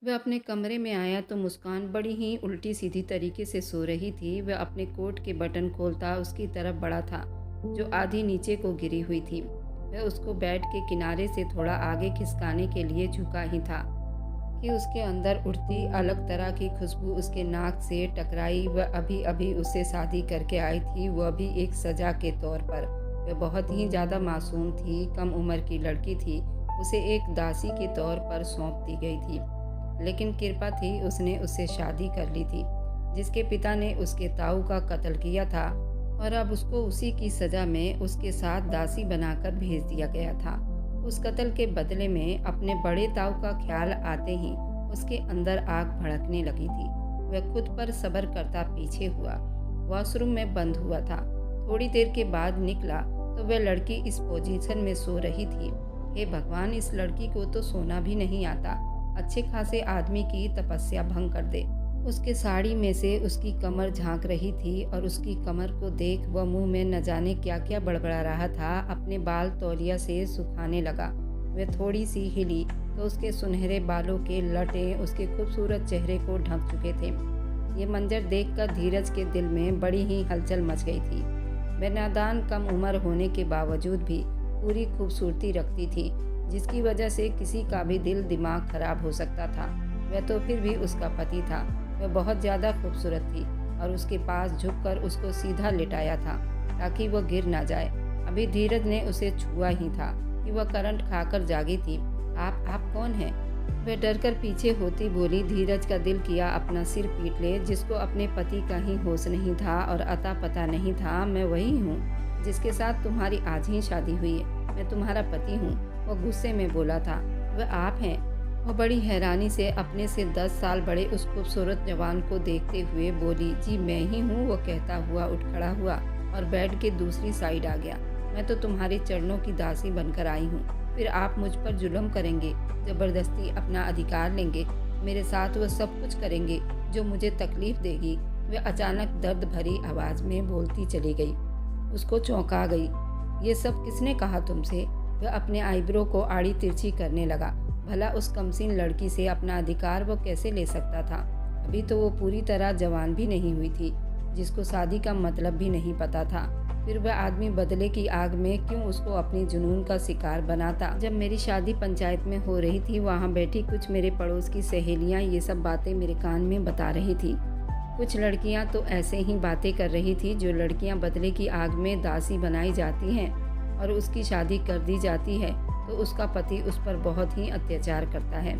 वह अपने कमरे में आया तो मुस्कान बड़ी ही उल्टी सीधी तरीके से सो रही थी। वह अपने कोट के बटन खोलता उसकी तरफ बढ़ा था, जो आधी नीचे को गिरी हुई थी। वह उसको बेड के किनारे से थोड़ा आगे खिसकाने के लिए झुका ही था कि उसके अंदर उठती अलग तरह की खुशबू उसके नाक से टकराई। वह अभी अभी उससे शादी करके आई थी, वह भी एक सजा के तौर पर। वह बहुत ही ज़्यादा मासूम थी, कम उम्र की लड़की थी। उसे एक दासी के तौर पर सौंप दी गई थी, लेकिन कृपा थी उसने उससे शादी कर ली थी, जिसके पिता ने उसके ताऊ का कत्ल किया था और अब उसको उसी की सज़ा में उसके साथ दासी बनाकर भेज दिया गया था। उस कत्ल के बदले में अपने बड़े ताऊ का ख्याल आते ही उसके अंदर आग भड़कने लगी थी। वह खुद पर सब्र करता पीछे हुआ। वॉशरूम में बंद हुआ था। थोड़ी देर के बाद निकला तो वह लड़की इस पोजीशन में सो रही थी। हे भगवान, इस लड़की को तो सोना भी नहीं आता। अच्छे खासे आदमी की तपस्या भंग कर दे। उसके साड़ी में से उसकी कमर झांक रही थी और उसकी कमर को देख वह मुंह में न जाने क्या क्या बड़बड़ा रहा था। अपने बाल तौलिया से सुखाने लगा। वह थोड़ी सी हिली तो उसके सुनहरे बालों के लटे उसके खूबसूरत चेहरे को ढक चुके थे। ये मंजर देखकर धीरज के दिल में बड़ी ही हलचल मच गई थी। वह नादान कम उम्र होने के बावजूद भी पूरी खूबसूरती रखती थी, जिसकी वजह से किसी का भी दिल दिमाग खराब हो सकता था। वह तो फिर भी उसका पति था। वह बहुत ज़्यादा खूबसूरत थी और उसके पास झुककर उसको सीधा लिटाया था ताकि वह गिर ना जाए। अभी धीरज ने उसे छुआ ही था कि वह करंट खाकर जागी थी। आप कौन हैं? वह डरकर पीछे होती बोली। धीरज का दिल किया अपना सिर पीट ले, जिसको अपने पति का ही होश नहीं था और अता पता नहीं था। मैं वही हूँ जिसके साथ तुम्हारी आज ही शादी हुई है। मैं तुम्हारा पति हूँ, वह गुस्से में बोला था। वह आप हैं? वह बड़ी हैरानी से अपने से 10 साल बड़े उस खूबसूरत जवान को देखते हुए बोली। जी मैं ही हूँ, वह कहता हुआ उठ खड़ा हुआ और बेड के दूसरी साइड आ गया। मैं तो तुम्हारे चरणों की दासी बनकर आई हूँ, फिर आप मुझ पर जुल्म करेंगे, ज़बरदस्ती अपना अधिकार लेंगे, मेरे साथ वह सब कुछ करेंगे जो मुझे तकलीफ देगी। वह अचानक दर्द भरी आवाज़ में बोलती चली गई। उसको चौंका गई। ये सब किसने कहा तुमसे? वह अपने आईब्रो को आड़ी तिरछी करने लगा। भला उस कमसीन लड़की से अपना अधिकार वो कैसे ले सकता था? अभी तो वो पूरी तरह जवान भी नहीं हुई थी, जिसको शादी का मतलब भी नहीं पता था। फिर वह आदमी बदले की आग में क्यों उसको अपनी जुनून का शिकार बनाता? जब मेरी शादी पंचायत में हो रही थी, वहाँ बैठी कुछ मेरे पड़ोस की सहेलियाँ ये सब बातें मेरे कान में बता रही थी। कुछ लड़कियां तो ऐसे ही बातें कर रही थी। जो लड़कियां बदले की आग में दासी बनाई जाती हैं और उसकी शादी कर दी जाती है तो उसका पति उस पर बहुत ही अत्याचार करता है।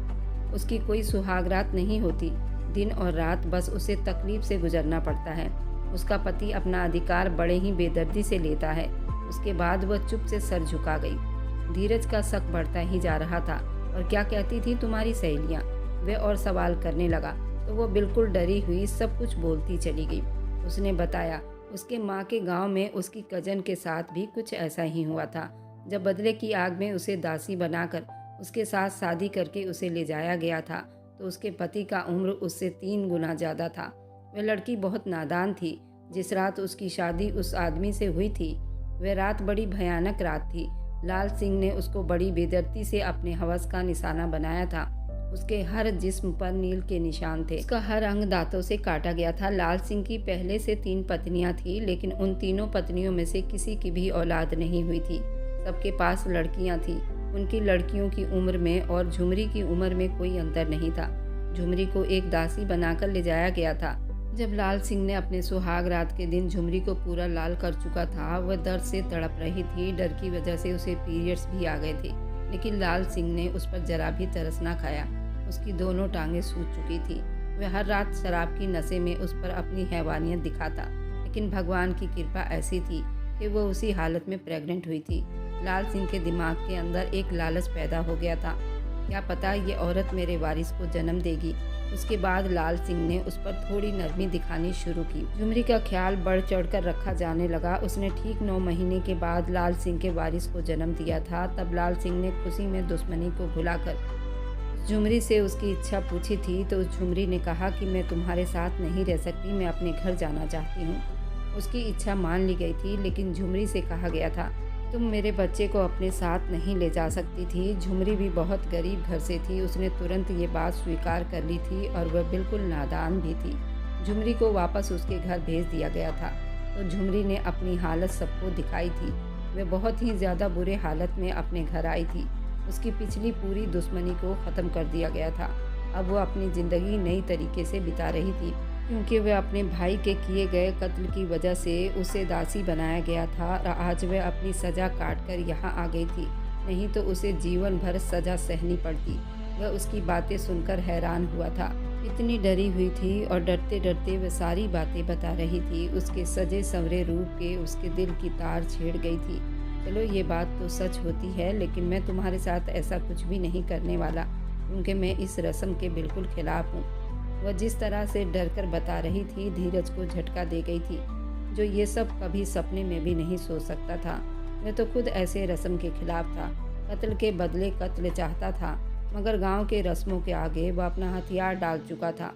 उसकी कोई सुहागरात नहीं होती, दिन और रात बस उसे तकलीफ से गुजरना पड़ता है। उसका पति अपना अधिकार बड़े ही बेदर्दी से लेता है। उसके बाद वह चुप से सर झुका गई। धीरज का शक बढ़ता ही जा रहा था। और क्या कहती थी तुम्हारी सहेलियाँ? वह और सवाल करने लगा तो वो बिल्कुल डरी हुई सब कुछ बोलती चली गई। उसने बताया उसके माँ के गांव में उसकी कजन के साथ भी कुछ ऐसा ही हुआ था। जब बदले की आग में उसे दासी बनाकर उसके साथ शादी करके उसे ले जाया गया था तो उसके पति का उम्र उससे 3 गुना ज़्यादा था। वह लड़की बहुत नादान थी। जिस रात उसकी शादी उस आदमी से हुई थी, वह रात बड़ी भयानक रात थी। लाल सिंह ने उसको बड़ी बेदर्दी से अपने हवस का निशाना बनाया था। उसके हर जिस्म पर नील के निशान थे। उसका हर अंग दांतों से काटा गया था। लाल सिंह की पहले से 3 पत्नियां थी, लेकिन उन तीनों पत्नियों में से किसी की भी औलाद नहीं हुई थी। सबके पास लड़कियां थीं। उनकी लड़कियों की उम्र में और झुमरी की उम्र में कोई अंतर नहीं था। झुमरी को एक दासी बनाकर ले जाया गया था। जब लाल सिंह ने अपने सुहाग रात के दिन झुमरी को पूरा लाल कर चुका था, वह दर्द से तड़प रही थी। डर की वजह से उसे पीरियड्स भी आ गए थे, लेकिन लाल सिंह ने उस पर जरा भी तरस ना खाया। उसकी दोनों टांगें सूज चुकी थी। वह हर रात शराब की नशे में उस पर अपनी हैवानियत दिखाता, लेकिन भगवान की कृपा ऐसी थी कि वह उसी हालत में प्रेग्नेंट हुई थी। लाल सिंह के दिमाग के अंदर एक लालच पैदा हो गया था, क्या पता ये औरत मेरे वारिस को जन्म देगी। उसके बाद लाल सिंह ने उस पर थोड़ी नरमी दिखानी शुरू की। झुमरी का ख्याल बढ़ चढ़कर रखा जाने लगा। उसने ठीक 9 महीने के बाद लाल सिंह के वारिस को जन्म दिया था। तब लाल सिंह ने खुशी में दुश्मनी को भुलाकर झुमरी से उसकी इच्छा पूछी थी, तो उस झुमरी ने कहा कि मैं तुम्हारे साथ नहीं रह सकती, मैं अपने घर जाना चाहती हूँ। उसकी इच्छा मान ली गई थी, लेकिन झुमरी से कहा गया था तुम मेरे बच्चे को अपने साथ नहीं ले जा सकती थी। झुमरी भी बहुत गरीब घर से थी। उसने तुरंत ये बात स्वीकार कर ली थी और वह बिल्कुल नादान भी थी। झुमरी को वापस उसके घर भेज दिया गया था तो झुमरी ने अपनी हालत सबको दिखाई थी। वह बहुत ही ज़्यादा बुरे हालत में अपने घर आई थी। उसकी पिछली पूरी दुश्मनी को ख़त्म कर दिया गया था। अब वह अपनी ज़िंदगी नई तरीके से बिता रही थी, क्योंकि वह अपने भाई के किए गए कत्ल की वजह से उसे दासी बनाया गया था और आज वह अपनी सज़ा काट कर यहाँ आ गई थी, नहीं तो उसे जीवन भर सज़ा सहनी पड़ती। वह उसकी बातें सुनकर हैरान हुआ था। इतनी डरी हुई थी और डरते डरते वह सारी बातें बता रही थी। उसके सजे संवरे रूप के उसके दिल की तार छेड़ गई थी। चलो ये बात तो सच होती है, लेकिन मैं तुम्हारे साथ ऐसा कुछ भी नहीं करने वाला, क्योंकि मैं इस रस्म के बिल्कुल खिलाफ हूँ। वह जिस तरह से डर कर बता रही थी, धीरज को झटका दे गई थी, जो ये सब कभी सपने में भी नहीं सोच सकता था। वह तो खुद ऐसे रस्म के खिलाफ था। कत्ल के बदले कत्ल चाहता था, मगर गांव के रस्मों के आगे वह अपना हथियार डाल चुका था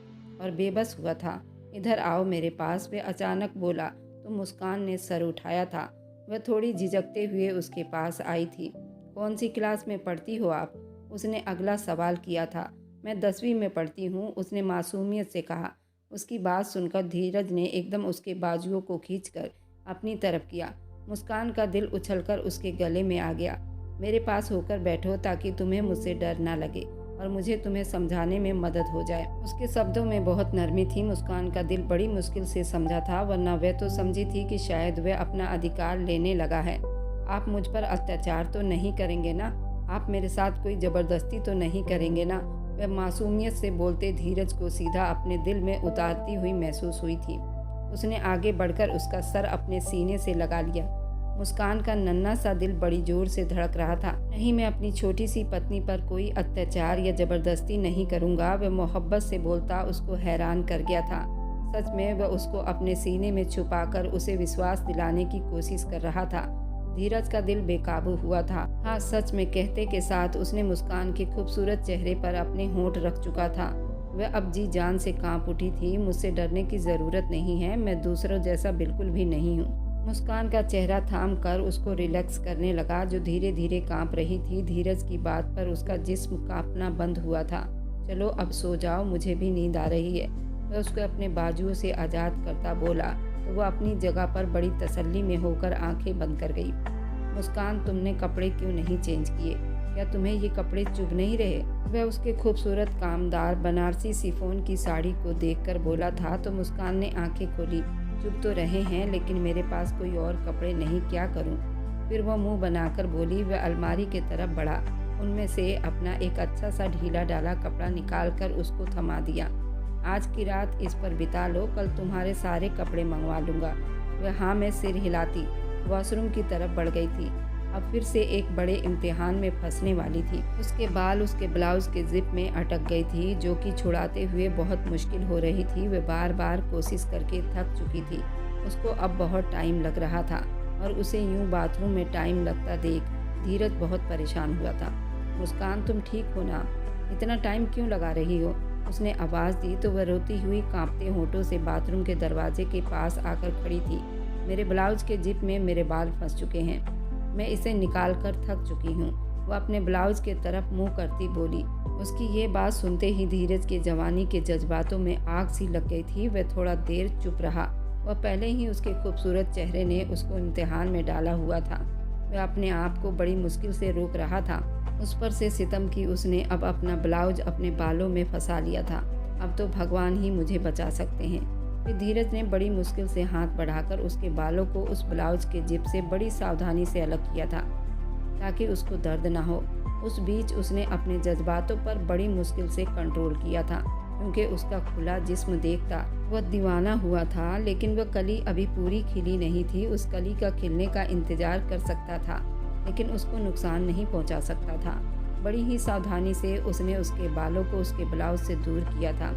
और बेबस हुआ था। इधर आओ मेरे पास, वह अचानक बोला तो मुस्कान ने सर उठाया था। वह थोड़ी झिझकते हुए उसके पास आई थी। कौन सी क्लास में पढ़ती हो आप? उसने अगला सवाल किया था। मैं 10वीं में पढ़ती हूँ, उसने मासूमियत से कहा। उसकी बात सुनकर धीरज ने एकदम उसके बाजुओं को खींचकर अपनी तरफ किया। मुस्कान का दिल उछलकर उसके गले में आ गया। मेरे पास होकर बैठो ताकि तुम्हें मुझसे डर ना लगे और मुझे तुम्हें समझाने में मदद हो जाए। उसके शब्दों में बहुत नरमी थी। मुस्कान का दिल बड़ी मुश्किल से समझा था, वरना वह तो समझी थी कि शायद वह अपना अधिकार लेने लगा है। आप मुझ पर अत्याचार तो नहीं करेंगे ना? आप मेरे साथ कोई ज़बरदस्ती तो नहीं करेंगे ना? वह मासूमियत से बोलते धीरज को सीधा अपने दिल में उतारती हुई महसूस हुई थी। उसने आगे बढ़कर उसका सर अपने सीने से लगा लिया। मुस्कान का नन्हा सा दिल बड़ी जोर से धड़क रहा था। नहीं, मैं अपनी छोटी सी पत्नी पर कोई अत्याचार या ज़बरदस्ती नहीं करूँगा। वह मोहब्बत से बोलता उसको हैरान कर गया था। सच में वह उसको अपने सीने में छुपाकर उसे विश्वास दिलाने की कोशिश कर रहा था। धीरज का दिल बेकाबू हुआ था। हाँ, सच में कहते के साथ उसने मुस्कान के खूबसूरत चेहरे पर अपने होंठ रख चुका था। वह अब जी जान से कांप उठी थी। मुझसे डरने की ज़रूरत नहीं है, मैं दूसरों जैसा बिल्कुल भी नहीं हूँ। मुस्कान का चेहरा थाम कर उसको रिलैक्स करने लगा, जो धीरे धीरे कांप रही थी। धीरज की बात पर उसका जिस्म कांपना बंद हुआ था। चलो अब सो जाओ, मुझे भी नींद आ रही है। वह उसको अपने बाजुओं से आज़ाद करता बोला तो वह अपनी जगह पर बड़ी तसल्ली में होकर आंखें बंद कर गई। मुस्कान, तुमने कपड़े क्यों नहीं चेंज किए? क्या तुम्हें ये कपड़े चुभ नहीं रहे? वह उसके खूबसूरत कामदार बनारसी शिफॉन की साड़ी को देखकर बोला था तो मुस्कान ने आंखें खोली। चुभ तो रहे हैं, लेकिन मेरे पास कोई और कपड़े नहीं, क्या करूं? फिर वह मुंह बनाकर बोली। वह अलमारी की तरफ बढ़ा, उनमें से अपना एक अच्छा सा ढीला डाला कपड़ा निकालकर उसको थमा दिया। आज की रात इस पर बिता लो, कल तुम्हारे सारे कपड़े मंगवा लूँगा। वह हाँ में सिर हिलाती वॉशरूम की तरफ बढ़ गई थी। अब फिर से एक बड़े इम्तिहान में फंसने वाली थी। उसके बाल उसके ब्लाउज के जिप में अटक गई थी, जो कि छुड़ाते हुए बहुत मुश्किल हो रही थी। वह बार बार कोशिश करके थक चुकी थी। उसको अब बहुत टाइम लग रहा था और उसे यूं बाथरूम में टाइम लगता देख धीरज बहुत परेशान हुआ था। मुस्कान, तुम ठीक हो ना? इतना टाइम क्यों लगा रही हो? उसने आवाज़ दी तो वह रोती हुई कांपते होठों से बाथरूम के दरवाजे के पास आकर खड़ी थी। मेरे ब्लाउज के जिप में मेरे बाल फंस चुके हैं, मैं इसे निकाल कर थक चुकी हूँ। वह अपने ब्लाउज के तरफ मुंह करती बोली। उसकी ये बात सुनते ही धीरज के जवानी के जज्बातों में आग सी लग गई थी। वह थोड़ा देर चुप रहा। वह पहले ही उसके खूबसूरत चेहरे ने उसको इम्तिहान में डाला हुआ था। वह अपने आप को बड़ी मुश्किल से रोक रहा था। उस पर से सितम की उसने अब अपना ब्लाउज अपने बालों में फंसा लिया था। अब तो भगवान ही मुझे बचा सकते हैं। फिर धीरज ने बड़ी मुश्किल से हाथ बढ़ाकर उसके बालों को उस ब्लाउज के जिप से बड़ी सावधानी से अलग किया था, ताकि उसको दर्द ना हो। उस बीच उसने अपने जज्बातों पर बड़ी मुश्किल से कंट्रोल किया था, क्योंकि उसका खुला जिस्म देखता वह दीवाना हुआ था। लेकिन वह कली अभी पूरी खिली नहीं थी। उस कली का खिलने का इंतजार कर सकता था, लेकिन उसको नुकसान नहीं पहुंचा सकता था। बड़ी ही सावधानी से उसने उसके बालों को उसके ब्लाउज से दूर किया था।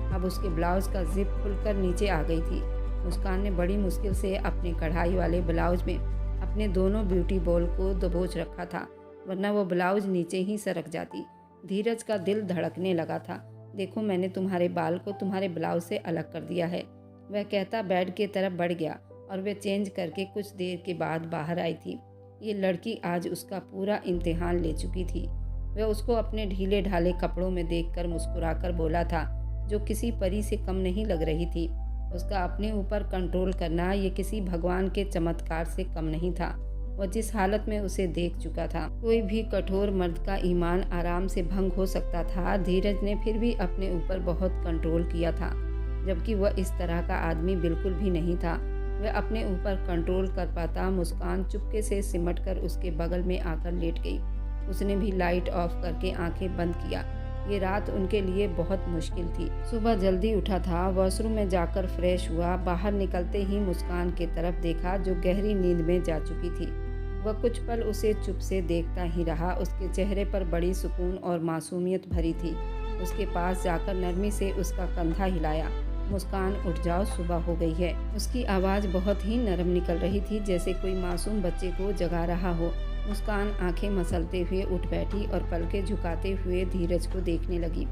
अब उसके ब्लाउज का जिप खुलकर नीचे आ गई थी। मुस्कान ने बड़ी मुश्किल से अपने कढ़ाई वाले ब्लाउज में अपने दोनों ब्यूटी बॉल को दबोच रखा था, वरना वो ब्लाउज नीचे ही सरक जाती। धीरज का दिल धड़कने लगा था। देखो, मैंने तुम्हारे बाल को तुम्हारे ब्लाउज से अलग कर दिया है, वह कहता बेड की तरफ बढ़ गया और वह चेंज करके कुछ देर के बाद बाहर आई थी। ये लड़की आज उसका पूरा इम्तिहान ले चुकी थी। वह उसको अपने ढीले ढाले कपड़ों में देखकर मुस्कुराकर बोला था, जो किसी परी से कम नहीं लग रही थी। उसका अपने ऊपर कंट्रोल करना ये किसी भगवान के चमत्कार से कम नहीं था। वह जिस हालत में उसे देख चुका था, कोई भी कठोर मर्द का ईमान आराम से भंग हो सकता था। धीरज ने फिर भी अपने ऊपर बहुत कंट्रोल किया था, जबकि वह इस तरह का आदमी बिल्कुल भी नहीं था। वह अपने ऊपर कंट्रोल कर पाता। मुस्कान चुपके से सिमट कर उसके बगल में आकर लेट गई। उसने भी लाइट ऑफ करके आंखें बंद किया। ये रात उनके लिए बहुत मुश्किल थी। सुबह जल्दी उठा था, वॉशरूम में जाकर फ्रेश हुआ। बाहर निकलते ही मुस्कान की तरफ देखा, जो गहरी नींद में जा चुकी थी। वह कुछ पल उसे चुप से देखता ही रहा। उसके चेहरे पर बड़ी सुकून और मासूमियत भरी थी। उसके पास जाकर नरमी से उसका कंधा हिलाया। मुस्कान, उठ जाओ, सुबह हो गई है। उसकी आवाज़ बहुत ही नरम निकल रही थी, जैसे कोई मासूम बच्चे को जगा रहा हो। मुस्कान आंखें मसलते हुए उठ बैठी और पलकें झुकाते हुए धीरज को देखने लगी।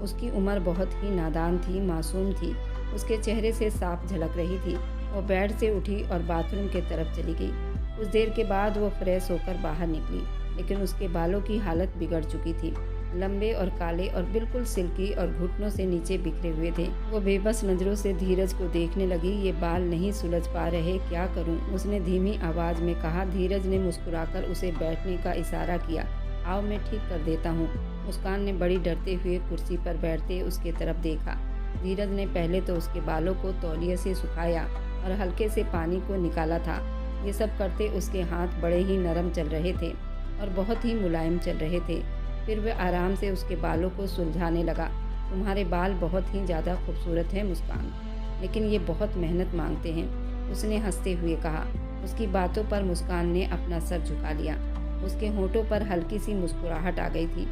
उसकी उम्र बहुत ही नादान थी, मासूम थी। उसके चेहरे से साफ झलक रही थी। वो बेड से उठी और बाथरूम की तरफ चली गई। कुछ देर के बाद वो फ्रेश होकर बाहर निकली, लेकिन उसके बालों की हालत बिगड़ चुकी थी। लंबे और काले और बिल्कुल सिल्की और घुटनों से नीचे बिखरे हुए थे। वो बेबस नज़रों से धीरज को देखने लगी। ये बाल नहीं सुलझ पा रहे, क्या करूं? उसने धीमी आवाज़ में कहा। धीरज ने मुस्कुराकर उसे बैठने का इशारा किया। आओ, मैं ठीक कर देता हूँ। मुस्कान ने बड़ी डरते हुए कुर्सी पर बैठते उसके तरफ देखा। धीरज ने पहले तो उसके बालों को तौलिए से सुखाया और हल्के से पानी को निकाला था। ये सब करते उसके हाथ बड़े ही नरम चल रहे थे और बहुत ही मुलायम चल रहे थे। फिर वह आराम से उसके बालों को सुलझाने लगा। तुम्हारे बाल बहुत ही ज़्यादा खूबसूरत हैं मुस्कान, लेकिन ये बहुत मेहनत मांगते हैं, उसने हंसते हुए कहा। उसकी बातों पर मुस्कान ने अपना सर झुका लिया। उसके होठों पर हल्की सी मुस्कुराहट आ गई थी।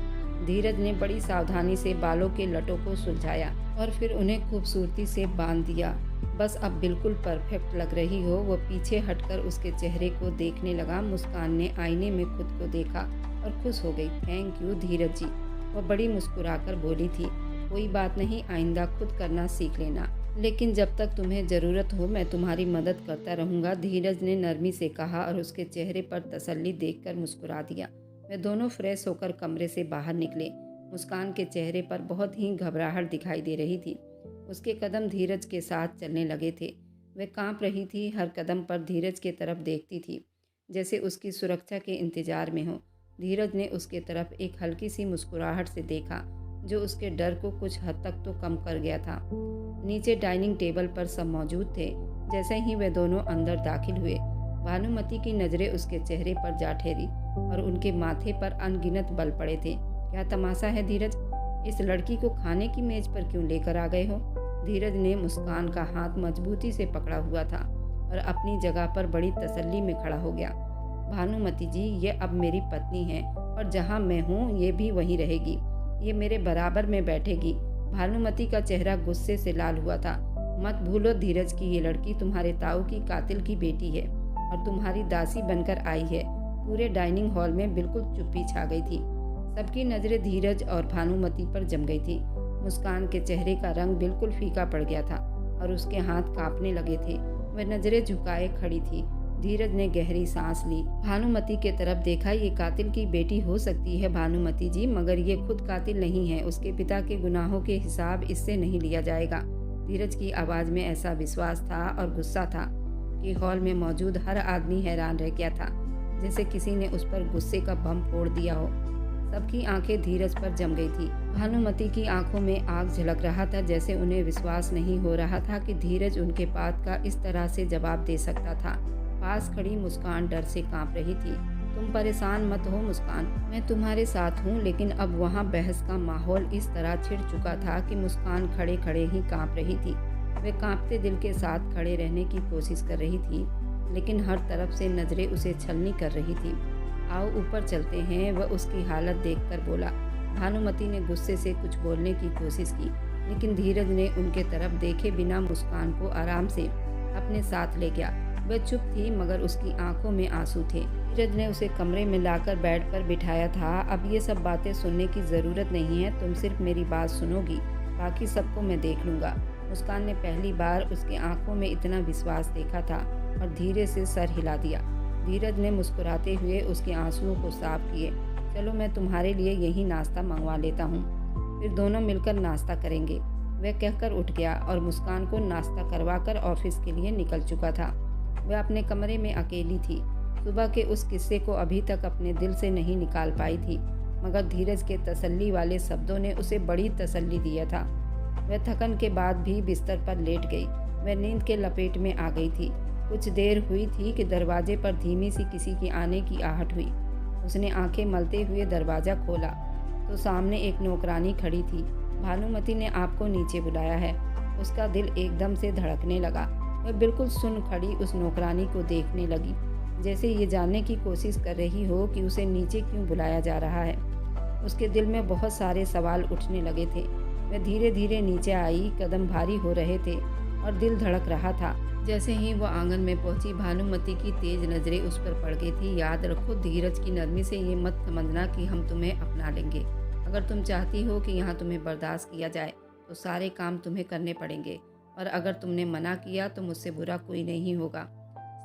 धीरज ने बड़ी सावधानी से बालों के लटों को सुलझाया और फिर उन्हें खूबसूरती से बांध दिया। बस अब बिल्कुल परफेक्ट लग रही हो। वो पीछे हटकर उसके चेहरे को देखने लगा। मुस्कान ने आईने में खुद को देखा और खुश हो गई। थैंक यू धीरज जी, वह बड़ी मुस्कुराकर बोली थी। कोई बात नहीं, आइंदा खुद करना सीख लेना, लेकिन जब तक तुम्हें ज़रूरत हो मैं तुम्हारी मदद करता रहूँगा, धीरज ने नरमी से कहा और उसके चेहरे पर तसल्ली देखकर मुस्कुरा दिया। वे दोनों फ्रेश होकर कमरे से बाहर निकले। मुस्कान के चेहरे पर बहुत ही घबराहट दिखाई दे रही थी। उसके कदम धीरज के साथ चलने लगे थे। वह काँप रही थी, हर कदम पर धीरज की तरफ देखती थी, जैसे उसकी सुरक्षा के इंतजार में हो। धीरज ने उसके तरफ एक हल्की सी मुस्कुराहट से देखा, जो उसके डर को कुछ हद तक तो कम कर गया था। नीचे डाइनिंग टेबल पर सब मौजूद थे। जैसे ही वे दोनों अंदर दाखिल हुए, भानुमति की नज़रें उसके चेहरे पर जा ठहरी और उनके माथे पर अनगिनत बल पड़े थे। क्या तमाशा है धीरज? इस लड़की को खाने की मेज पर क्यों लेकर आ गए हो? धीरज ने मुस्कान का हाथ मजबूती से पकड़ा हुआ था और अपनी जगह पर बड़ी तसल्ली में खड़ा हो गया। भानुमति जी, ये अब मेरी पत्नी है और जहाँ मैं हूँ ये भी वहीं रहेगी। ये मेरे बराबर में बैठेगी। भानुमति का चेहरा गुस्से से लाल हुआ था। मत भूलो धीरज की ये लड़की तुम्हारे ताऊ की कातिल की बेटी है और तुम्हारी दासी बनकर आई है। पूरे डाइनिंग हॉल में बिल्कुल चुप्पी छा गई थी। सबकी नज़रें धीरज और भानुमति पर जम गई थी। मुस्कान के चेहरे का रंग बिल्कुल फीका पड़ गया था और उसके हाथ कांपने लगे थे। वह नज़रें झुकाए खड़ी थी। धीरज ने गहरी सांस ली, भानुमति के तरफ देखा। ये कातिल की बेटी हो सकती है भानुमति जी, मगर ये खुद कातिल नहीं है। उसके पिता के गुनाहों के हिसाब इससे नहीं लिया जाएगा। धीरज की आवाज़ में ऐसा विश्वास था और गुस्सा था कि हॉल में मौजूद हर आदमी हैरान रह गया था, जैसे किसी ने उस पर गुस्से का बम फोड़ दिया हो। सबकी आंखें धीरज पर जम गई थी। भानुमति की आंखों में आग झलक रहा था, जैसे उन्हें विश्वास नहीं हो रहा था कि धीरज उनके बात का इस तरह से जवाब दे सकता था। पास खड़ी मुस्कान डर से कांप रही थी। तुम परेशान मत हो मुस्कान, मैं तुम्हारे साथ हूँ। लेकिन अब वहाँ बहस का माहौल इस तरह छिड़ चुका था कि मुस्कान खड़े खड़े ही कांप रही थी। वे कांपते दिल के साथ खड़े रहने की कोशिश कर रही थी, लेकिन हर तरफ से नजरें उसे छलनी कर रही थी। आओ ऊपर चलते हैं, वह उसकी हालत देखकर बोला। भानुमति ने गुस्से से कुछ बोलने की कोशिश की, लेकिन धीरज ने उनके तरफ देखे बिना मुस्कान को आराम से अपने साथ ले गया। वह चुप थी, मगर उसकी आंखों में आंसू थे। धीरज ने उसे कमरे में लाकर बेड पर बिठाया था। अब ये सब बातें सुनने की ज़रूरत नहीं है, तुम सिर्फ मेरी बात सुनोगी, बाकी सबको मैं देख लूँगा। मुस्कान ने पहली बार उसकी आंखों में इतना विश्वास देखा था और धीरे से सर हिला दिया। धीरज ने मुस्कुराते हुए उसके आंसुओं को साफ किए। चलो मैं तुम्हारे लिए यही नाश्ता मंगवा लेता हूँ, फिर दोनों मिलकर नाश्ता करेंगे। वह कहकर उठ गया और मुस्कान को नाश्ता करवाकर ऑफिस के लिए निकल चुका था। वह अपने कमरे में अकेली थी। सुबह के उस किस्से को अभी तक अपने दिल से नहीं निकाल पाई थी, मगर धीरज के तसल्ली वाले शब्दों ने उसे बड़ी तसल्ली दिया था। वह थकन के बाद भी बिस्तर पर लेट गई। वह नींद के लपेट में आ गई थी। कुछ देर हुई थी कि दरवाजे पर धीमी सी किसी की आने की आहट हुई। उसने आंखें मलते हुए दरवाज़ा खोला तो सामने एक नौकरानी खड़ी थी। भानुमति ने आपको नीचे बुलाया है। उसका दिल एकदम से धड़कने लगा। वह बिल्कुल सुन खड़ी उस नौकरानी को देखने लगी, जैसे ये जानने की कोशिश कर रही हो कि उसे नीचे क्यों बुलाया जा रहा है। उसके दिल में बहुत सारे सवाल उठने लगे थे। वह धीरे धीरे नीचे आई। कदम भारी हो रहे थे और दिल धड़क रहा था। जैसे ही वो आंगन में पहुंची, भानुमति की तेज नज़रें उस पर पड़ गई थी। याद रखो, धीरज की नरमी से ये मत समझना कि हम तुम्हें अपना लेंगे। अगर तुम चाहती हो कि यहाँ तुम्हें बर्दाश्त किया जाए तो सारे काम तुम्हें करने पड़ेंगे, और अगर तुमने मना किया तो मुझसे बुरा कोई नहीं होगा।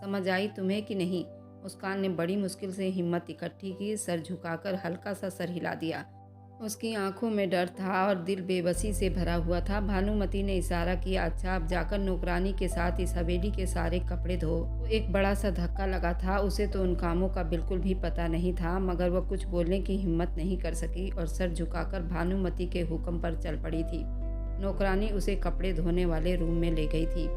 समझ आई तुम्हें कि नहीं? मुस्कान ने बड़ी मुश्किल से हिम्मत इकट्ठी की। सर झुकाकर हल्का सा सर हिला दिया। उसकी आंखों में डर था और दिल बेबसी से भरा हुआ था। भानुमति ने इशारा किया, अच्छा अब जाकर नौकरानी के साथ इस हवेली के सारे कपड़े धो। तो एक बड़ा सा धक्का लगा था। उसे तो उन कामों का बिल्कुल भी पता नहीं था, मगर वह कुछ बोलने की हिम्मत नहीं कर सकी और सर झुकाकर भानुमति के हुक्म पर चल पड़ी थी। नौकरानी उसे कपड़े धोने वाले रूम में ले गई थी,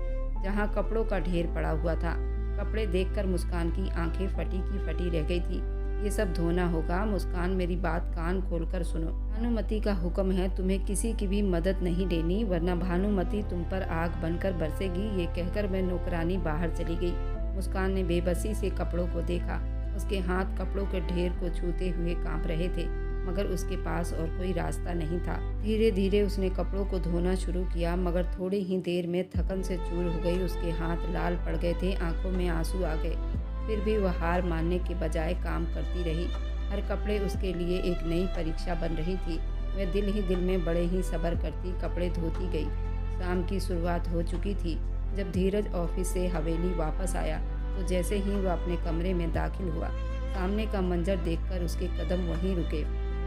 जहाँ कपड़ों का ढेर पड़ा हुआ था। कपड़े देखकर मुस्कान की आंखें फटी की फटी रह गई थी। ये सब धोना होगा। मुस्कान, मेरी बात कान खोलकर सुनो। भानुमति का हुक्म है, तुम्हें किसी की भी मदद नहीं लेनी, वरना भानुमति तुम पर आग बनकर बरसेगी। ये कहकर वह नौकरानी बाहर चली गई। मुस्कान ने बेबसी से कपड़ों को देखा। उसके हाथ कपड़ों के ढेर को छूते हुए कांप रहे थे, मगर उसके पास और कोई रास्ता नहीं था। धीरे धीरे उसने कपड़ों को धोना शुरू किया, मगर थोड़ी ही देर में थकन से चूर हो गई। उसके हाथ लाल पड़ गए थे, आंखों में आंसू आ गए। फिर भी वह हार मानने के बजाय काम करती रही। हर कपड़े उसके लिए एक नई परीक्षा बन रही थी। वह दिल ही दिल में बड़े ही सब्र करती कपड़े धोती गई। शाम की शुरुआत हो चुकी थी। जब धीरज ऑफिस से हवेली वापस आया तो जैसे ही वह अपने कमरे में दाखिल हुआ, सामने का मंजर देखकर उसके कदम वहीं रुके।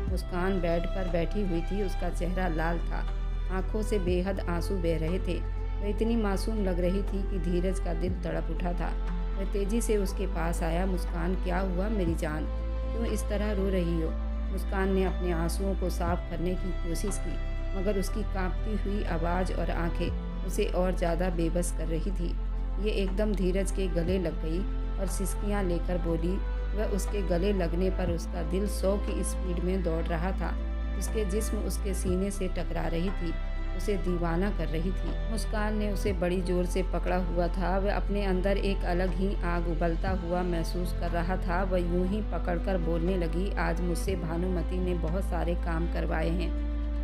मुस्कान बेड पर बैठी हुई थी। उसका चेहरा लाल था, आंखों से बेहद आंसू बह रहे थे। वह इतनी मासूम लग रही थी कि धीरज का दिल तड़प उठा था। वह तेजी से उसके पास आया। मुस्कान, क्या हुआ मेरी जान, क्यों इस तरह रो रही हो? मुस्कान ने अपने आंसुओं को साफ करने की कोशिश की, मगर उसकी कांपती हुई आवाज़ और आंखें उसे और ज़्यादा बेबस कर रही थी। ये एकदम धीरज के गले लग गई और सिसकियां लेकर बोली। वह उसके गले लगने पर उसका दिल 100 की स्पीड में दौड़ रहा था। उसके जिस्म उसके सीने से टकरा रही थी, उसे दीवाना कर रही थी। मुस्कान ने उसे बड़ी जोर से पकड़ा हुआ था। वह अपने अंदर एक अलग ही आग उबलता हुआ महसूस कर रहा था। वह यूं ही पकड़कर बोलने लगी, आज मुझसे भानुमति ने बहुत सारे काम करवाए हैं,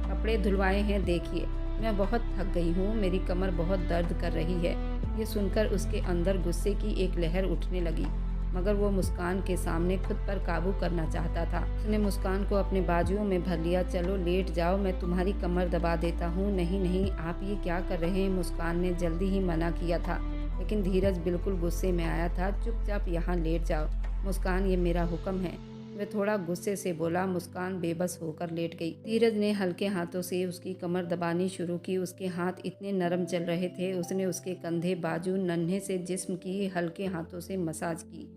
कपड़े धुलवाए हैं। देखिए, मैं बहुत थक गई हूँ, मेरी कमर बहुत दर्द कर रही है। ये सुनकर उसके अंदर गुस्से की एक लहर उठने लगी, मगर वो मुस्कान के सामने खुद पर काबू करना चाहता था। उसने मुस्कान को अपने बाजुओं में भर लिया। चलो लेट जाओ, मैं तुम्हारी कमर दबा देता हूँ। नहीं नहीं, आप ये क्या कर रहे हैं? मुस्कान ने जल्दी ही मना किया था, लेकिन धीरज बिल्कुल गुस्से में आया था। चुपचाप यहाँ लेट जाओ मुस्कान, ये मेरा हुक्म है। वह थोड़ा गुस्से से बोला। मुस्कान बेबस होकर लेट गई। धीरज ने हल्के हाथों से उसकी कमर दबानी शुरू की। उसके हाथ इतने नरम चल रहे थे। उसने उसके कंधे, बाजू, नन्हे से जिस्म की हल्के हाथों से मसाज की।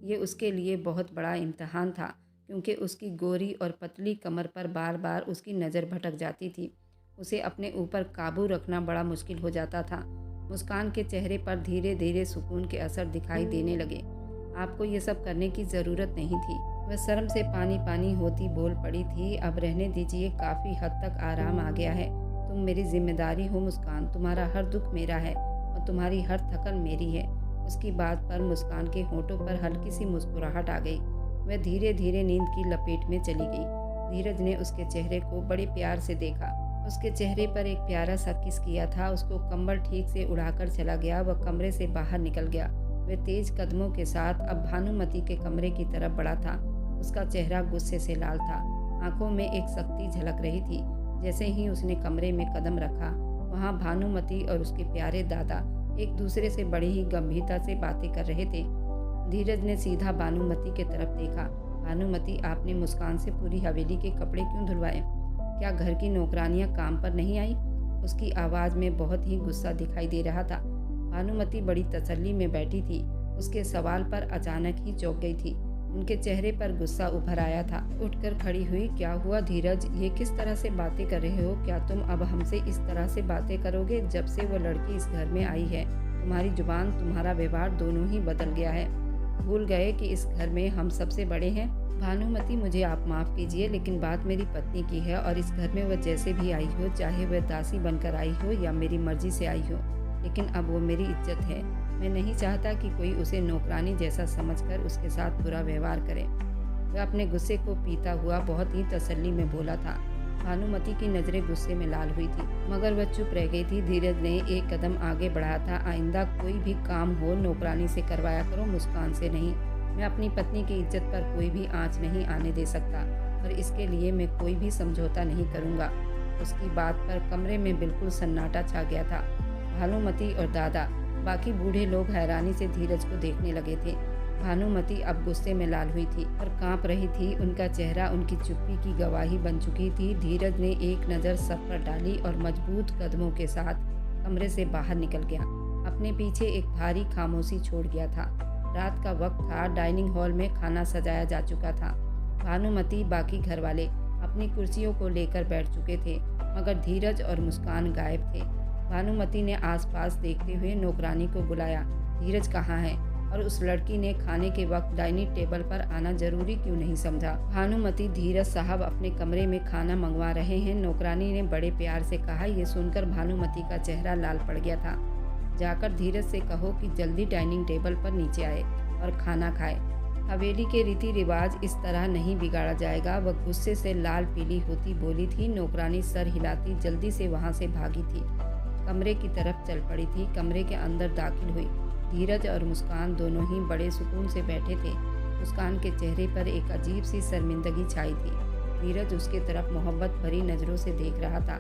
ये उसके लिए बहुत बड़ा इम्तहान था, क्योंकि उसकी गोरी और पतली कमर पर बार बार उसकी नज़र भटक जाती थी। उसे अपने ऊपर काबू रखना बड़ा मुश्किल हो जाता था। मुस्कान के चेहरे पर धीरे धीरे सुकून के असर दिखाई देने लगे। आपको ये सब करने की ज़रूरत नहीं थी। वह शर्म से पानी पानी होती बोल पड़ी थी। अब रहने दीजिए, काफ़ी हद तक आराम आ गया है। तुम मेरी जिम्मेदारी हो मुस्कान, तुम्हारा हर दुख मेरा है और तुम्हारी हर थकन मेरी है। उसकी बात पर मुस्कान के होठों पर हल्की सी मुस्कुराहट आ गई। वह धीरे धीरे नींद की लपेट में चली गई। धीरज ने उसके चेहरे को बड़े प्यार से देखा। उसके चेहरे पर एक प्यारा सा किस किया था। उसको कंबल ठीक से उड़ाकर चला गया। वह कमरे से बाहर निकल गया। वह तेज कदमों के साथ अब भानुमति के कमरे की तरफ बढ़ा था। उसका चेहरा गुस्से से लाल था, आंखों में एक सख्ती झलक रही थी। जैसे ही उसने कमरे में कदम रखा, वहाँ भानुमति और उसके प्यारे दादा एक दूसरे से बड़ी ही गंभीरता से बातें कर रहे थे। धीरज ने सीधा भानुमति के तरफ देखा। भानुमति, आपने मुस्कान से पूरी हवेली के कपड़े क्यों धुलवाए? क्या घर की नौकरानियां काम पर नहीं आई? उसकी आवाज़ में बहुत ही गुस्सा दिखाई दे रहा था। भानुमति बड़ी तसल्ली में बैठी थी। उसके सवाल पर अचानक ही चौंक गई थी। उनके चेहरे पर गुस्सा उभर आया था। उठकर खड़ी हुई। क्या हुआ धीरज, ये किस तरह से बातें कर रहे हो? क्या तुम अब हमसे इस तरह से बातें करोगे? जब से वो लड़की इस घर में आई है, तुम्हारी जुबान, तुम्हारा व्यवहार दोनों ही बदल गया है। भूल गए कि इस घर में हम सबसे बड़े हैं? भानुमति, मुझे आप माफ़ कीजिए, लेकिन बात मेरी पत्नी की है और इस घर में वह जैसे भी आई हो, चाहे वह दासी बनकर आई हो या मेरी मर्जी से आई हो, लेकिन अब वो मेरी इज्जत है। मैं नहीं चाहता कि कोई उसे नौकरानी जैसा समझकर उसके साथ बुरा व्यवहार करे। वह अपने गुस्से को पीता हुआ बहुत ही तसल्ली में बोला था। भानुमति की नज़रें गुस्से में लाल हुई थी, मगर वह चुप रह गई थी। धीरज ने एक कदम आगे बढ़ाया था। आइंदा कोई भी काम हो नौकरानी से करवाया करो, मुस्कान से नहीं। मैं अपनी पत्नी की इज्जत पर कोई भी आँच नहीं आने दे सकता और इसके लिए मैं कोई भी समझौता नहीं करूँगा। उसकी बात पर कमरे में बिल्कुल सन्नाटा छा गया था। भानुमति और दादा, बाकी बूढ़े लोग हैरानी से धीरज को देखने लगे थे। भानुमति अब गुस्से में लाल हुई थी और कांप रही थी। उनका चेहरा उनकी चुप्पी की गवाही बन चुकी थी। धीरज ने एक नज़र सब पर डाली और मजबूत कदमों के साथ कमरे से बाहर निकल गया। अपने पीछे एक भारी खामोशी छोड़ गया था। रात का वक्त था। डाइनिंग हॉल में खाना सजाया जा चुका था। भानुमति, बाकी घर वाले अपनी कुर्सियों को लेकर बैठ चुके थे, मगर धीरज और मुस्कान गायब थे। भानुमति ने आसपास देखते हुए नौकरानी को बुलाया। धीरज कहाँ है? और उस लड़की ने खाने के वक्त डाइनिंग टेबल पर आना जरूरी क्यों नहीं समझा? भानुमति, धीरज साहब अपने कमरे में खाना मंगवा रहे हैं, नौकरानी ने बड़े प्यार से कहा। ये सुनकर भानुमति का चेहरा लाल पड़ गया था। जाकर धीरज से कहो कि जल्दी डाइनिंग टेबल पर नीचे आए और खाना खाए। हवेली के रीति रिवाज इस तरह नहीं बिगाड़ा जाएगा। वह गुस्से से लाल पीली होती बोली थी। नौकरानी सर हिलाती जल्दी से वहाँ से भागी थी, कमरे की तरफ चल पड़ी थी। कमरे के अंदर दाखिल हुई। धीरज और मुस्कान दोनों ही बड़े सुकून से बैठे थे। मुस्कान के चेहरे पर एक अजीब सी शर्मिंदगी छाई थी। धीरज उसके तरफ मोहब्बत भरी नज़रों से देख रहा था।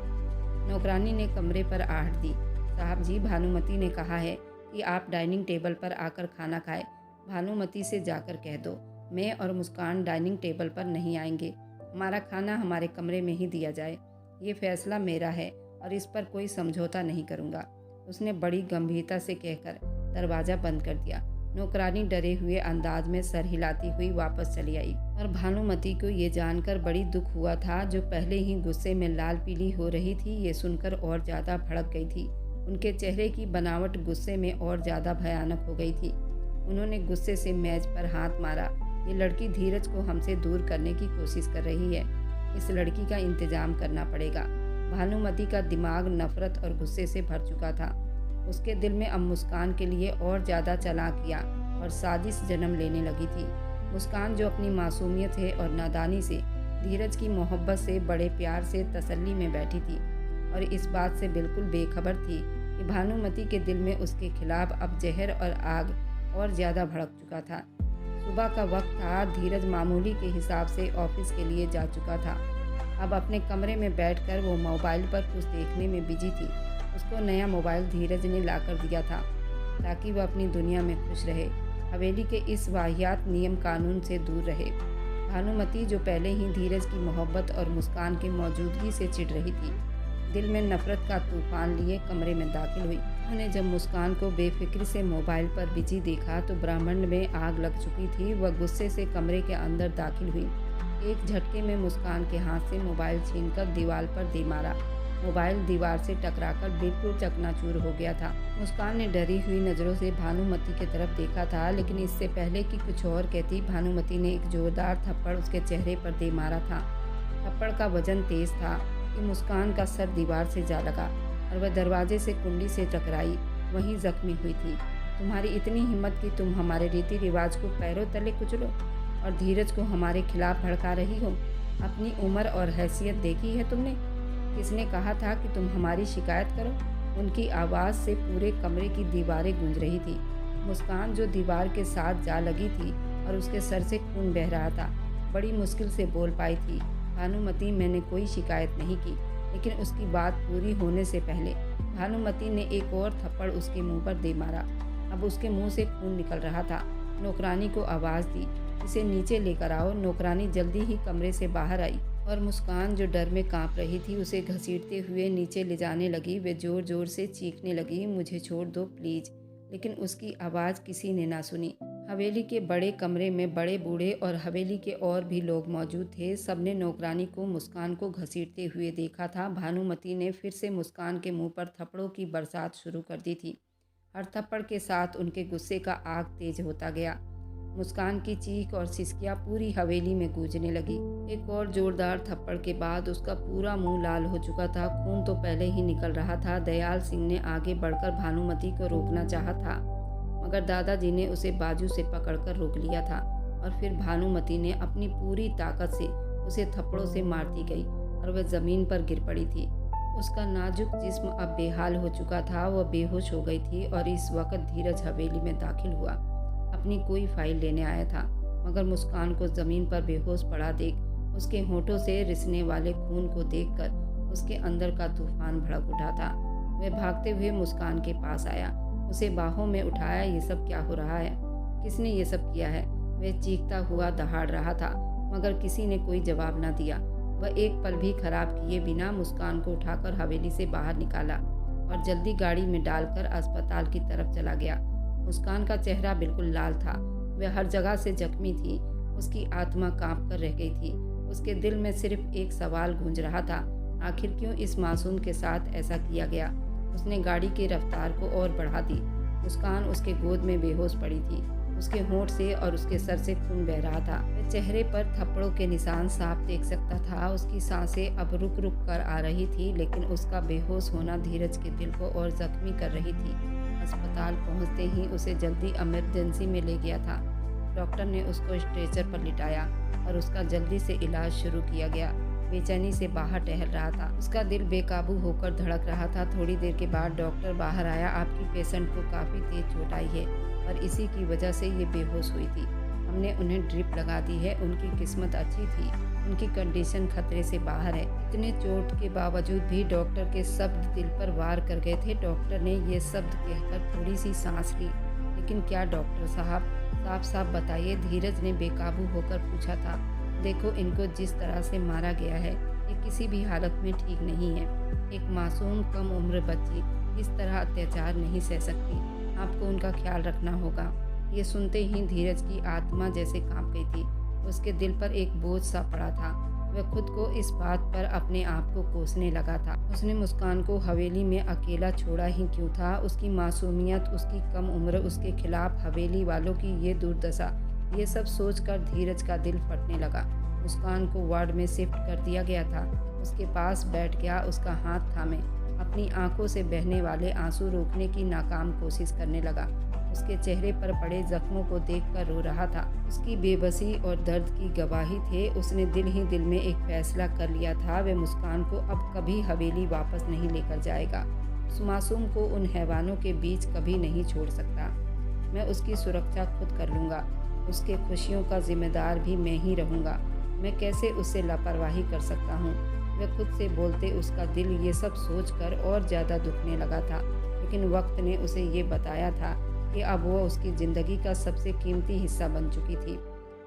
नौकरानी ने कमरे पर आहट दी। साहब जी, भानुमति ने कहा है कि आप डाइनिंग टेबल पर आकर खाना खाएं। भानुमति से जाकर कह दो, मैं और मुस्कान डाइनिंग टेबल पर नहीं आएंगे। हमारा खाना हमारे कमरे में ही दिया जाए। ये फैसला मेरा है और इस पर कोई समझौता नहीं करूँगा, उसने बड़ी गंभीरता से कहकर दरवाज़ा बंद कर दिया। नौकरानी डरे हुए अंदाज में सर हिलाती हुई वापस चली आई और भानुमति को ये जानकर बड़ी दुख हुआ था, जो पहले ही गुस्से में लाल पीली हो रही थी, ये सुनकर और ज़्यादा भड़क गई थी। उनके चेहरे की बनावट गुस्से में और ज़्यादा भयानक हो गई थी। उन्होंने गुस्से से मेज पर हाथ मारा। ये लड़की धीरज को हमसे दूर करने की कोशिश कर रही है। इस लड़की का इंतजाम करना पड़ेगा। भानुमति का दिमाग नफरत और गुस्से से भर चुका था। उसके दिल में अब मुस्कान के लिए और ज़्यादा चालाकियाँ और साजिश जन्म लेने लगी थी। मुस्कान, जो अपनी मासूमियत है और नादानी से धीरज की मोहब्बत से बड़े प्यार से तसल्ली में बैठी थी और इस बात से बिल्कुल बेखबर थी कि भानुमति के दिल में उसके खिलाफ अब जहर और आग और ज़्यादा भड़क चुका था। सुबह का वक्त था। धीरज मामूली के हिसाब से ऑफिस के लिए जा चुका था। अब अपने कमरे में बैठकर वो मोबाइल पर कुछ देखने में बिजी थी। उसको नया मोबाइल धीरज ने लाकर दिया था ताकि वह अपनी दुनिया में खुश रहे, हवेली के इस वाहियात नियम कानून से दूर रहे। भानुमति, जो पहले ही धीरज की मोहब्बत और मुस्कान की मौजूदगी से चिढ़ रही थी, दिल में नफरत का तूफान लिए कमरे में दाखिल हुई। उन्होंने जब मुस्कान को बेफिक्री से मोबाइल पर बिजी देखा तो ब्रह्मांड में आग लग चुकी थी। वह गुस्से से कमरे के अंदर दाखिल हुई। एक झटके में मुस्कान के हाथ से मोबाइल छीनकर दीवार पर दे मारा। मोबाइल दीवार से टकराकर बिल्कुल चकनाचूर हो गया था। मुस्कान ने डरी हुई नज़रों से भानुमति की तरफ देखा था, लेकिन इससे पहले कि कुछ और कहती, भानुमति ने एक जोरदार थप्पड़ उसके चेहरे पर दे मारा था। थप्पड़ का वजन तेज था कि मुस्कान का सर दीवार से जा लगा और वह दरवाजे से कुंडी से टकराई, वहीं जख्मी हुई थी। तुम्हारी इतनी हिम्मत कि तुम हमारे रीति रिवाज को पैरों तले कुचलो और धीरज को हमारे खिलाफ भड़का रही हो। अपनी उम्र और हैसियत देखी है तुमने? किसने कहा था कि तुम हमारी शिकायत करो? उनकी आवाज़ से पूरे कमरे की दीवारें गूंज रही थी। मुस्कान, जो दीवार के साथ जा लगी थी और उसके सर से खून बह रहा था, बड़ी मुश्किल से बोल पाई थी, भानुमति, मैंने कोई शिकायत नहीं की। लेकिन उसकी बात पूरी होने से पहले भानुमति ने एक और थप्पड़ उसके मुंह पर दे मारा। अब उसके मुंह से खून निकल रहा था। नौकरानी को आवाज़ दी, इसे नीचे लेकर आओ। नौकरानी जल्दी ही कमरे से बाहर आई और मुस्कान, जो डर में कांप रही थी, उसे घसीटते हुए नीचे ले जाने लगी। वे ज़ोर ज़ोर से चीखने लगी, मुझे छोड़ दो प्लीज़। लेकिन उसकी आवाज़ किसी ने ना सुनी। हवेली के बड़े कमरे में बड़े बूढ़े और हवेली के और भी लोग मौजूद थे। सबने नौकरानी को मुस्कान को घसीटते हुए देखा था। भानुमति ने फिर से मुस्कान के मुंह पर थप्पड़ों की बरसात शुरू कर दी थी। हर थप्पड़ के साथ उनके गुस्से का आग तेज होता गया। मुस्कान की चीख और सिसकियां पूरी हवेली में गूंजने लगी। एक और जोरदार थप्पड़ के बाद उसका पूरा मुंह लाल हो चुका था। खून तो पहले ही निकल रहा था। दयाल सिंह ने आगे बढ़कर भानुमति को रोकना चाहा था, मगर दादाजी ने उसे बाजू से पकड़कर रोक लिया था और फिर भानुमति ने अपनी पूरी ताकत से उसे थप्पड़ों से मारती गई और वह ज़मीन पर गिर पड़ी थी। उसका नाजुक जिस्म अब बेहाल हो चुका था। वह बेहोश हो गई थी और इस वक्त धीरज हवेली में दाखिल हुआ। अपनी कोई फाइल लेने आया था, मगर मुस्कान को ज़मीन पर बेहोश पड़ा देख, उसके होठों से रिसने वाले खून को देखकर उसके अंदर का तूफान भड़क उठा था। वह भागते हुए मुस्कान के पास आया, उसे बाहों में उठाया। ये सब क्या हो रहा है? किसने ये सब किया है? वह चीखता हुआ दहाड़ रहा था, मगर किसी ने कोई जवाब न दिया। वह एक पल भी खराब किए बिना मुस्कान को उठाकर हवेली से बाहर निकाला और जल्दी गाड़ी में डालकर अस्पताल की तरफ चला गया। मुस्कान का चेहरा बिल्कुल लाल था। वह हर जगह से जख्मी थी। उसकी आत्मा कांप कर रह गई थी। उसके दिल में सिर्फ एक सवाल गूंज रहा था, आखिर क्यों इस मासूम के साथ ऐसा किया गया? उसने गाड़ी की रफ्तार को और बढ़ा दी। मुस्कान उसके गोद में बेहोश पड़ी थी। उसके होंठ से और उसके सर से खून बह रहा था। वह चेहरे पर थप्पड़ों के निशान साफ देख सकता था। उसकी सांसें अब रुक रुक कर आ रही थी, लेकिन उसका बेहोश होना धीरज के दिल को और जख्मी कर रही थी। अस्पताल पहुंचते ही उसे जल्दी इमरजेंसी में ले गया था। डॉक्टर ने उसको स्ट्रेचर पर लिटाया और उसका जल्दी से इलाज शुरू किया गया। बेचैनी से बाहर टहल रहा था। उसका दिल बेकाबू होकर धड़क रहा था। थोड़ी देर के बाद डॉक्टर बाहर आया। आपकी पेशेंट को काफ़ी तेज चोट आई है और इसी की वजह से ये बेहोश हुई थी। हमने उन्हें ड्रिप लगा दी है। उनकी किस्मत अच्छी थी, उनकी कंडीशन खतरे से बाहर है। इतने चोट के बावजूद भी डॉक्टर के शब्द दिल पर वार कर गए थे। डॉक्टर ने ये शब्द कहकर थोड़ी सी सांस ली। लेकिन क्या डॉक्टर साहब, साफ साफ बताइए, धीरज ने बेकाबू होकर पूछा था। देखो, इनको जिस तरह से मारा गया है, ये किसी भी हालत में ठीक नहीं है। एक मासूम कम उम्र बच्ची इस तरह अत्याचार नहीं सह सकती। आपको उनका ख्याल रखना होगा। ये सुनते ही धीरज की आत्मा जैसे कांप गई थी। उसके दिल पर एक बोझ सा पड़ा था। वह खुद को इस बात पर अपने आप को कोसने लगा था। उसने मुस्कान को हवेली में अकेला छोड़ा ही क्यों था? उसकी मासूमियत, उसकी कम उम्र, उसके खिलाफ हवेली वालों की ये दुर्दशा, ये सब सोचकर धीरज का दिल फटने लगा। मुस्कान को वार्ड में शिफ्ट कर दिया गया था। उसके पास बैठ गया, उसका हाथ थामे अपनी आंखों से बहने वाले आंसू रोकने की नाकाम कोशिश करने लगा। उसके चेहरे पर पड़े जख्मों को देखकर रो रहा था। उसकी बेबसी और दर्द की गवाही थे। उसने दिल ही दिल में एक फैसला कर लिया था, वह मुस्कान को अब कभी हवेली वापस नहीं लेकर जाएगा। उस मासूम को उन हैवानों के बीच कभी नहीं छोड़ सकता। मैं उसकी सुरक्षा खुद कर लूँगा। उसके खुशियों का जिम्मेदार भी मैं ही रहूँगा। मैं कैसे उससे लापरवाही कर सकता हूँ? वह खुद से बोलते उसका दिल ये सब सोचकर और ज़्यादा दुखने लगा था। लेकिन वक्त ने उसे ये बताया था कि अब वो उसकी ज़िंदगी का सबसे कीमती हिस्सा बन चुकी थी।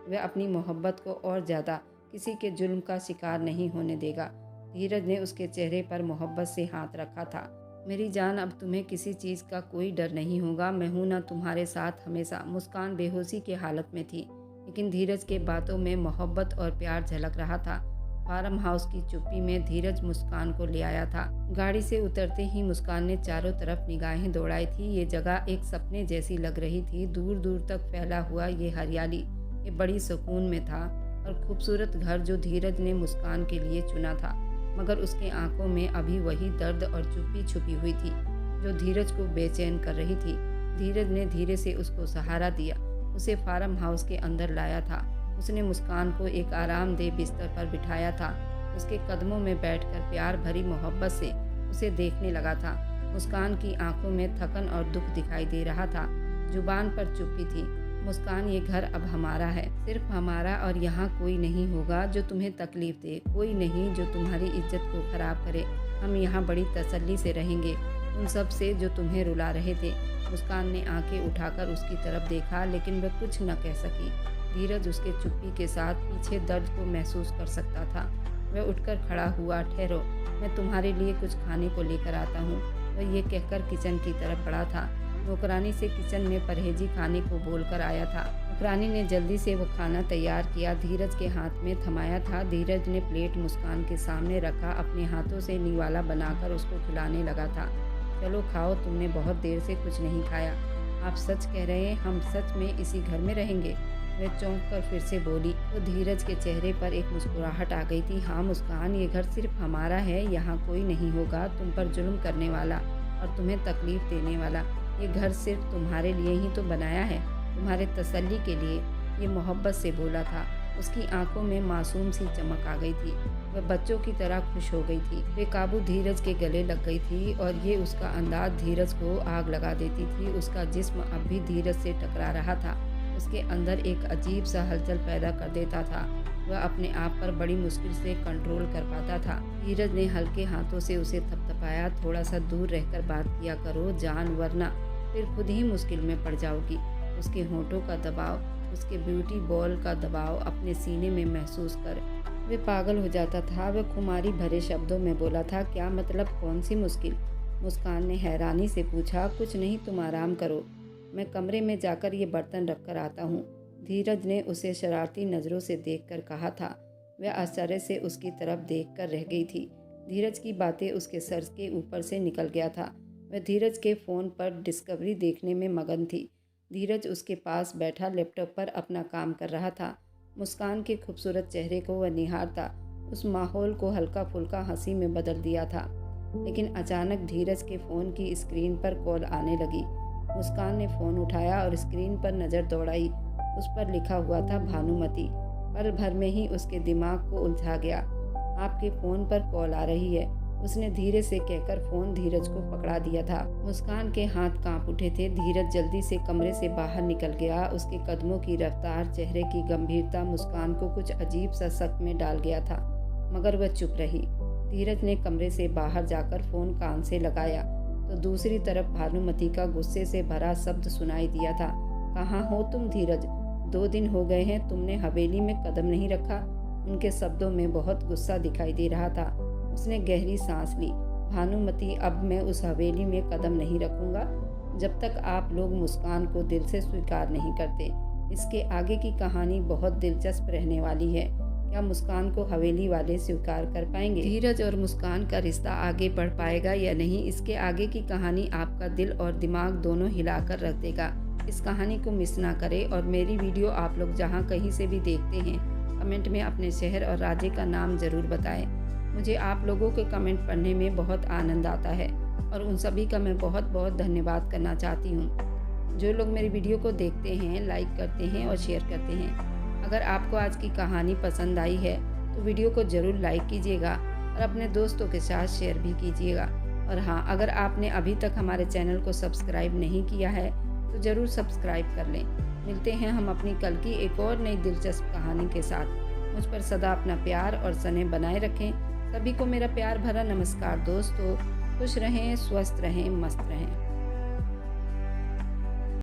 वह अपनी मोहब्बत को और ज़्यादा किसी के जुल्म का शिकार नहीं होने देगा। धीरज ने उसके चेहरे पर मोहब्बत से हाथ रखा था। मेरी जान, अब तुम्हें किसी चीज़ का कोई डर नहीं होगा। मैं हूं ना तुम्हारे साथ हमेशा। मुस्कान बेहोशी की हालत में थी, लेकिन धीरज के बातों में मोहब्बत और प्यार झलक रहा था। फार्म हाउस की चुप्पी में धीरज मुस्कान को ले आया था। गाड़ी से उतरते ही मुस्कान ने चारों तरफ निगाहें दौड़ाई थी। ये जगह एक सपने जैसी लग रही थी। दूर दूर तक फैला हुआ ये हरियाली, ये बड़ी सुकून में था और खूबसूरत घर जो धीरज ने मुस्कान के लिए चुना था। मगर उसके आंखों में अभी वही दर्द और चुप्पी छुपी हुई थी जो धीरज को बेचैन कर रही थी। धीरज ने धीरे से उसको सहारा दिया, उसे फार्म हाउस के अंदर लाया था। उसने मुस्कान को एक आरामदेह बिस्तर पर बिठाया था। उसके कदमों में बैठकर प्यार भरी मोहब्बत से उसे देखने लगा था। मुस्कान की आंखों में थकन और दुख दिखाई दे रहा था। जुबान पर चुप्पी थी। मुस्कान, ये घर अब हमारा है, सिर्फ हमारा, और यहाँ कोई नहीं होगा जो तुम्हें तकलीफ दे, कोई नहीं जो तुम्हारी इज्जत को खराब करे। हम यहाँ बड़ी तसल्ली से रहेंगे। उन सब से जो तुम्हें रुला रहे थे, मुस्कान ने आंखें उठाकर उसकी तरफ देखा, लेकिन वह कुछ न कह सकी। धीरज उसके चुप्पी के साथ पीछे दर्द को महसूस कर सकता था। वह उठकर खड़ा हुआ। ठहरो, मैं तुम्हारे लिए कुछ खाने को लेकर आता हूँ। वह ये कहकर किचन की तरफ बढ़ा था। नौकरानी से किचन में परहेजी खाने को बोलकर आया था। नौकरानी ने जल्दी से वो खाना तैयार किया, धीरज के हाथ में थमाया था। धीरज ने प्लेट मुस्कान के सामने रखा, अपने हाथों से निवाला बनाकर उसको खिलाने लगा था। चलो खाओ, तुमने बहुत देर से कुछ नहीं खाया। आप सच कह रहे हैं, हम सच में इसी घर में रहेंगे? वह चौंक कर फिर से बोली। तो धीरज के चेहरे पर एक मुस्कुराहट आ गई थी। हाँ मुस्कान, ये घर सिर्फ हमारा है, यहाँ कोई नहीं होगा तुम पर जुल्म करने वाला और तुम्हें तकलीफ देने वाला। ये घर सिर्फ तुम्हारे लिए ही तो बनाया है, तुम्हारे तसल्ली के लिए। ये मोहब्बत से बोला था। उसकी आंखों में मासूम सी चमक आ गई थी। वह बच्चों की तरह खुश हो गई थी। बेकाबू धीरज के गले लग गई थी और ये उसका अंदाज धीरज को आग लगा देती थी। उसका जिस्म अब भी धीरज से टकरा रहा था, उसके अंदर एक अजीब सा हलचल पैदा कर देता था। वह अपने आप पर बड़ी मुश्किल से कंट्रोल कर पाता था। धीरज ने हल्के हाथों से उसे थपथपाया। थोड़ा सा दूर रहकर बात किया करो जान, वरना फिर खुद ही मुश्किल में पड़ जाओगी। उसके होंठों का दबाव, उसके ब्यूटी बॉल का दबाव अपने सीने में महसूस कर वे पागल हो जाता था। वह खुमारी भरे शब्दों में बोला था, क्या मतलब, कौन सी मुश्किल? मुस्कान ने हैरानी से पूछा। कुछ नहीं, तुम आराम करो, मैं कमरे में जाकर ये बर्तन रख कर आता हूँ। धीरज ने उसे शरारती नज़रों से देखकर कहा था। वह आश्चर्य से उसकी तरफ देखकर रह गई थी। धीरज की बातें उसके सर के ऊपर से निकल गया था। वह धीरज के फ़ोन पर डिस्कवरी देखने में मगन थी। धीरज उसके पास बैठा लैपटॉप पर अपना काम कर रहा था। मुस्कान के खूबसूरत चेहरे को वह निहारता। उस माहौल को हल्का फुल्का हंसी में बदल दिया था। लेकिन अचानक धीरज के फ़ोन की स्क्रीन पर कॉल आने लगी। मुस्कान ने फ़ोन उठाया और स्क्रीन पर नज़र दौड़ाई। उस पर लिखा हुआ था भानुमति। पल भर में ही उसके दिमाग को उलझा गया। आपके फ़ोन पर कॉल आ रही है, उसने धीरे से कहकर फ़ोन धीरज को पकड़ा दिया था। मुस्कान के हाथ कांप उठे थे। धीरज जल्दी से कमरे से बाहर निकल गया। उसके कदमों की रफ्तार, चेहरे की गंभीरता मुस्कान को कुछ अजीब सा शक में डाल गया था, मगर वह चुप रही। धीरज ने कमरे से बाहर जाकर फ़ोन कान से लगाया तो दूसरी तरफ भानुमति का गुस्से से भरा शब्द सुनाई दिया था। कहाँ हो तुम धीरज? 2 दिन हो गए हैं तुमने हवेली में कदम नहीं रखा। उनके शब्दों में बहुत गुस्सा दिखाई दे रहा था। उसने गहरी सांस ली। भानुमति, अब मैं उस हवेली में कदम नहीं रखूंगा जब तक आप लोग मुस्कान को दिल से स्वीकार नहीं करते। इसके आगे की कहानी बहुत दिलचस्प रहने वाली है। क्या मुस्कान को हवेली वाले स्वीकार कर पाएंगे? धीरज और मुस्कान का रिश्ता आगे बढ़ पाएगा या नहीं, इसके आगे की कहानी आपका दिल और दिमाग दोनों हिलाकर रख देगा। इस कहानी को मिस ना करें और मेरी वीडियो आप लोग जहां कहीं से भी देखते हैं, कमेंट में अपने शहर और राज्य का नाम ज़रूर बताएं। मुझे आप लोगों के कमेंट पढ़ने में बहुत आनंद आता है और उन सभी का मैं बहुत बहुत धन्यवाद करना चाहती हूँ। जो लोग मेरी वीडियो को देखते हैं, लाइक करते हैं और शेयर करते हैं। अगर आपको आज की कहानी पसंद आई है तो वीडियो को ज़रूर लाइक कीजिएगा और अपने दोस्तों के साथ शेयर भी कीजिएगा। और हाँ, अगर आपने अभी तक हमारे चैनल को सब्सक्राइब नहीं किया है तो ज़रूर सब्सक्राइब कर लें। मिलते हैं हम अपनी कल की एक और नई दिलचस्प कहानी के साथ। मुझ पर सदा अपना प्यार और स्नेह बनाए रखें। सभी को मेरा प्यार भरा नमस्कार दोस्तों। खुश रहें, स्वस्थ रहें, मस्त रहें।